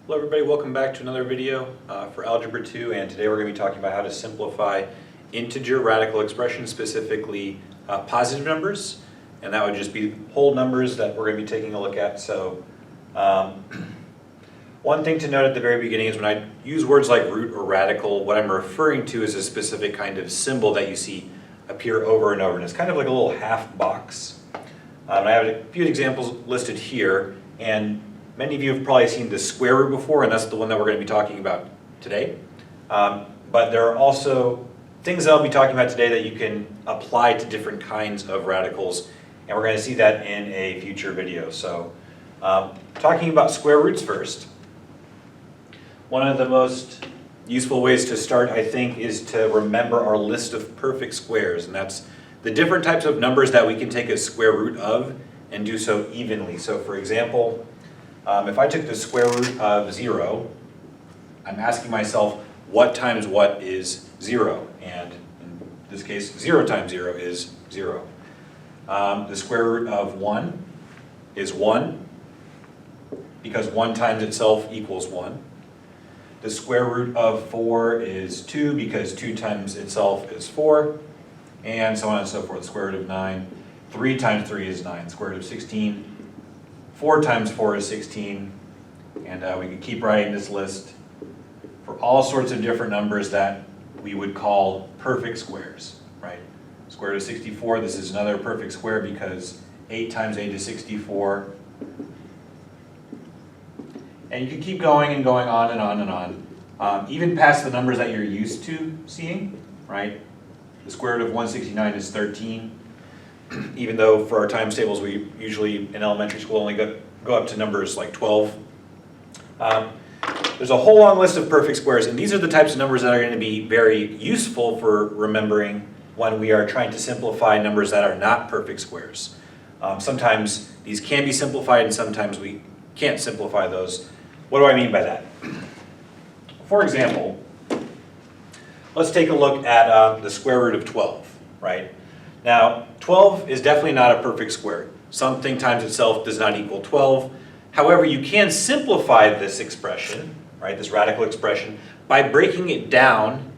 Hello everybody, welcome back to another video for Algebra 2, and today we're going to be talking about how to simplify integer radical expressions, specifically positive numbers, and that would just be whole numbers that we're going to be taking a look at. So one thing to note at the very beginning is when I use words like root or radical, what I'm referring to is a specific kind of symbol that you see appear over and over, and it's kind of like a little half box. And I have a few examples listed here, and many of you have probably seen the square root before, and that's the one that we're going to be talking about today. But there are also things that I'll be talking about today that you can apply to different kinds of radicals, and we're going to see that in a future video. So talking about square roots first, one of the most useful ways to start, I think, is to remember our list of perfect squares, and that's the different types of numbers that we can take a square root of and do so evenly. So for example, if I took the square root of 0, I'm asking myself what times what is 0, and in this case 0 times 0 is 0. The square root of 1 is 1, because 1 times itself equals 1. The square root of 4 is 2, because 2 times itself is 4, and so on and so forth. The square root of 9, 3 times 3 is 9. Square root of 16, 4 times 4 is 16, and we could keep writing this list for all sorts of different numbers that we would call perfect squares, right? Square root of 64, this is another perfect square because 8 times 8 is 64. And you can keep going and going on and on and on, even past the numbers that you're used to seeing, right? The square root of 169 is 13. Even though for our times tables we usually in elementary school only go up to numbers like 12. There's a whole long list of perfect squares, and these are the types of numbers that are going to be very useful for remembering when we are trying to simplify numbers that are not perfect squares. Sometimes these can be simplified and sometimes we can't simplify those. What do I mean by that? For example, let's take a look at the square root of 12, right? Now, 12 is definitely not a perfect square. Something times itself does not equal 12. However, you can simplify this expression, right, this radical expression, by breaking it down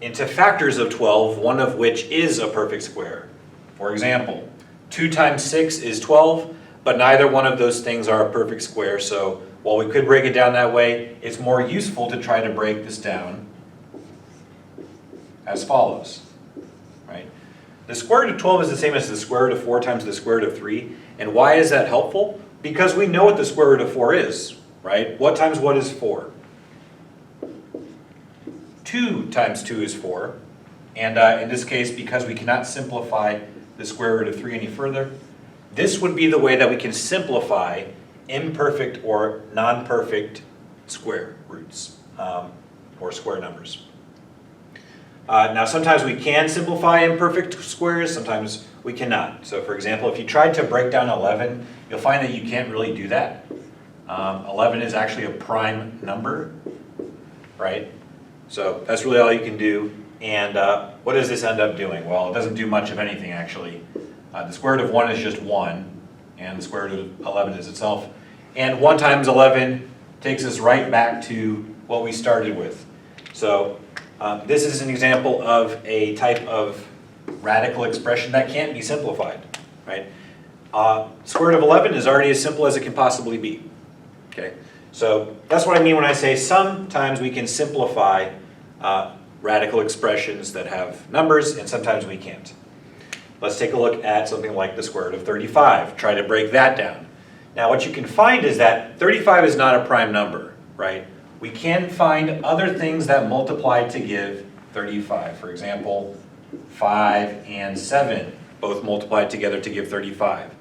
into factors of 12, one of which is a perfect square. For example, 2 times 6 is 12, but neither one of those things are a perfect square. So while we could break it down that way, it's more useful to try to break this down as follows, right? The square root of 12 is the same as the square root of 4 times the square root of 3. And why is that helpful? Because we know what the square root of 4 is, right? What times what is 4? 2 times 2 is 4. And in this case, because we cannot simplify the square root of 3 any further, this would be the way that we can simplify imperfect or non-perfect square roots, or square numbers. Now sometimes we can simplify imperfect squares, sometimes we cannot. So for example, if you tried to break down 11, you'll find that you can't really do that. 11 is actually a prime number, right? So that's really all you can do. And what does this end up doing? Well, it doesn't do much of anything actually. The square root of 1 is just 1, and the square root of 11 is itself. And 1 times 11 takes us right back to what we started with. So this is an example of a type of radical expression that can't be simplified, right? Square root of 11 is already as simple as it can possibly be, okay? So that's what I mean when I say sometimes we can simplify radical expressions that have numbers, and sometimes we can't. Let's take a look at something like the square root of 35. Try to break that down. Now what you can find is that 35 is not a prime number, right? We can find other things that multiply to give 35. For example, 5 and 7 both multiply together to give 35.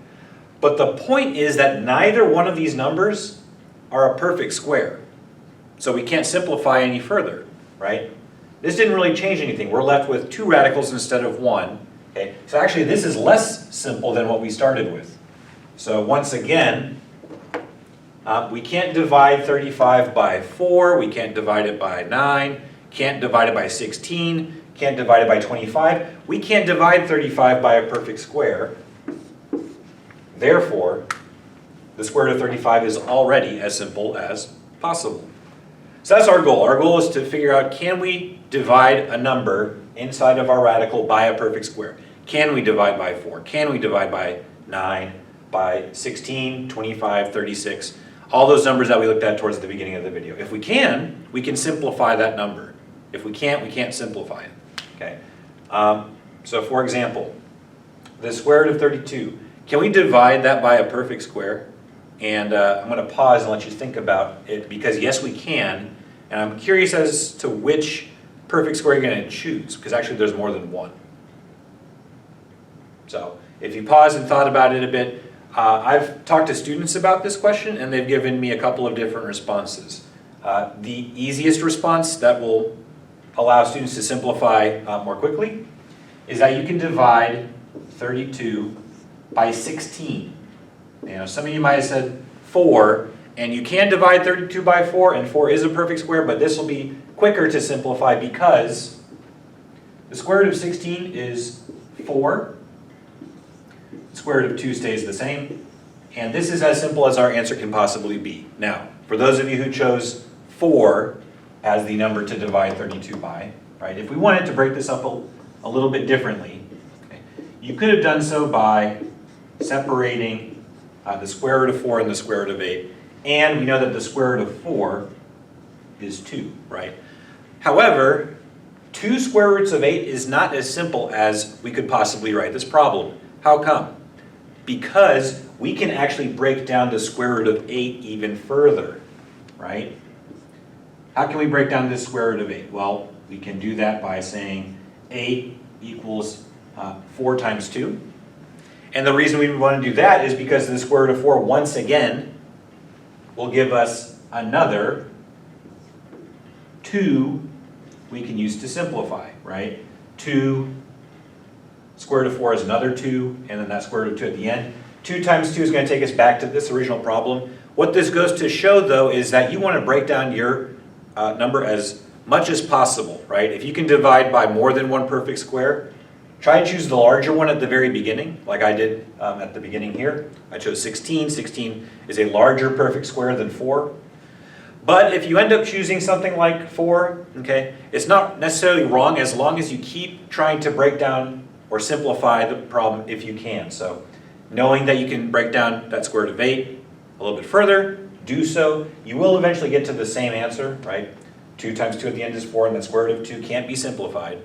But the point is that neither one of these numbers are a perfect square. So we can't simplify any further, right? This didn't really change anything. We're left with 2 radicals instead of 1. Okay? So actually this is less simple than what we started with. So once again, we can't divide 35 by 4, we can't divide it by 9, can't divide it by 16, can't divide it by 25. We can't divide 35 by a perfect square. Therefore, the square root of 35 is already as simple as possible. So that's our goal. Our goal is to figure out, can we divide a number inside of our radical by a perfect square? Can we divide by 4? Can we divide by 9, by 16, 25, 36? All those numbers that we looked at towards the beginning of the video. If we can simplify that number. If we can't simplify it. Okay. So for example, the square root of 32. Can we divide that by a perfect square? And I'm going to pause and let you think about it, because yes, we can. And I'm curious as to which perfect square you're going to choose, because actually there's more than one. So if you pause and thought about it a bit, I've talked to students about this question, and they've given me a couple of different responses. The easiest response that will allow students to simplify more quickly is that you can divide 32 by 16. You know, some of you might have said 4, and you can divide 32 by 4, and 4 is a perfect square, but this will be quicker to simplify because the square root of 16 is 4. The square root of 2 stays the same, and this is as simple as our answer can possibly be. Now, for those of you who chose 4 as the number to divide 32 by, right? If we wanted to break this up a little bit differently, okay, you could have done so by separating the square root of 4 and the square root of 8, and we know that the square root of 4 is 2, right? However, 2 square roots of 8 is not as simple as we could possibly write this problem. How come? Because we can actually break down the square root of 8 even further, right? How can we break down this square root of 8? Well, we can do that by saying 8 equals 4 times 2. And the reason we want to do that is because the square root of 4, once again, will give us another 2 we can use to simplify, right? 2, square root of 4 is another 2, and then that square root of 2 at the end. 2 times 2 is going to take us back to this original problem. What this goes to show, though, is that you want to break down your number as much as possible, right? If you can divide by more than one perfect square, try and choose the larger one at the very beginning, like I did at the beginning here. I chose 16. 16 is a larger perfect square than 4. But if you end up choosing something like 4, okay, it's not necessarily wrong as long as you keep trying to break down or simplify the problem if you can. So knowing that you can break down that square root of 8 a little bit further, do so. You will eventually get to the same answer, right? 2 times 2 at the end is 4, and the square root of 2 can't be simplified.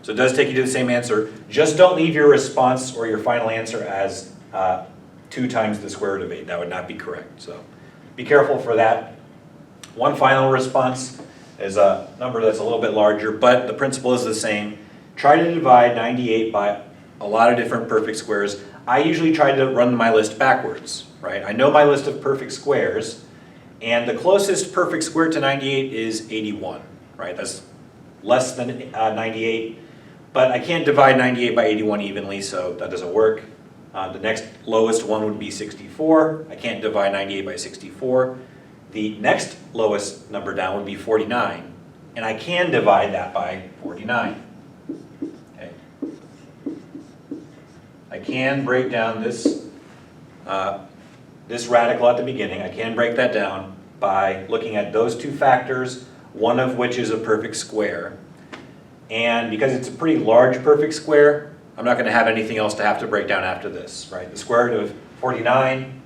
So it does take you to the same answer. Just don't leave your response or your final answer as 2 times the square root of 8. That would not be correct. So be careful for that. One final response is a number that's a little bit larger, but the principle is the same. Try to divide 98 by a lot of different perfect squares. I usually try to run my list backwards, right? I know my list of perfect squares, and the closest perfect square to 98 is 81, right? That's less than 98, but I can't divide 98 by 81 evenly, so that doesn't work. The next lowest one would be 64. I can't divide 98 by 64. The next lowest number down would be 49, and I can divide that by 49. Okay. I can break down this this radical at the beginning. I can break that down by looking at those two factors, one of which is a perfect square. And because it's a pretty large perfect square, I'm not going to have anything else to have to break down after this, right? The square root of 49,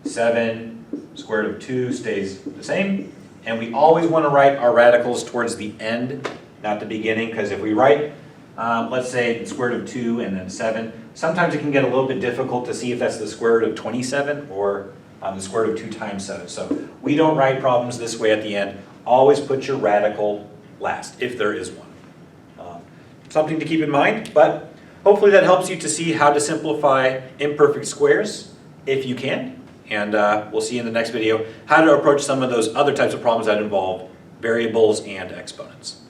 7, square root of 2 stays the same. And we always want to write our radicals towards the end, not the beginning, because if we write, let's say, the square root of 2 and then 7, sometimes it can get a little bit difficult to see if that's the square root of 27 or the square root of 2 times 7. So we don't write problems this way at the end. Always put your radical last, if there is one. Something to keep in mind, but hopefully that helps you to see how to simplify imperfect squares, if you can. And we'll see in the next video how to approach some of those other types of problems that involve variables and exponents.